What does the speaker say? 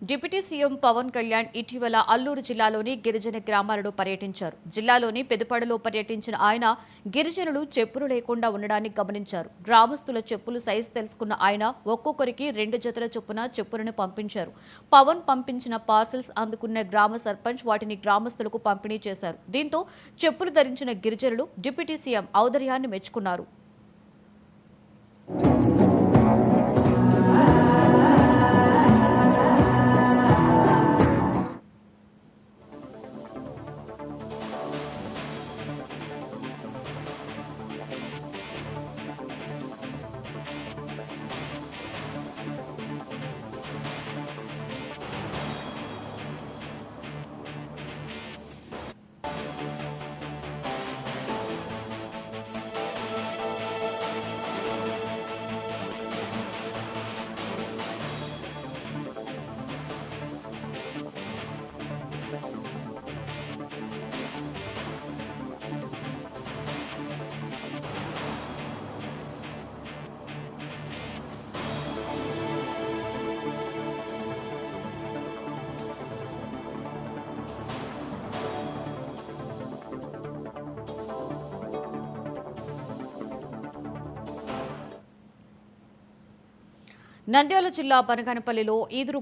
Deputy CM Pawan Kalyan ఇటీవల అల్లూరు జిల్లాలోని గిరిజన గ్రామాలలో పర్యటించారు. జిల్లాలోని పెదపాడులో పర్యటించిన ఆయన గిరిజనులు చెప్పులు లేకుండా ఉండడాన్ని గమనించారు. గ్రామస్తుల చెప్పులు సైజు తెలుసుకున్న ఆయన ఒక్కొక్కరికి 2 జతల చొప్పున చెప్పులను పంపించారు. పవన్ పంపించిన పార్సల్స్ అందుకున్న గ్రామ సర్పంచ్ వాటిని గ్రామస్తులకు పంపిణీ చేశారు. దీంతో చెప్పులు ధరించిన గిరిజనులు డిప్యూటీ సీఎం ఔదార్యాన్ని మెచ్చుకున్నారు. నంద్యాల జిల్లా బనగానపల్లిలో ఈదురు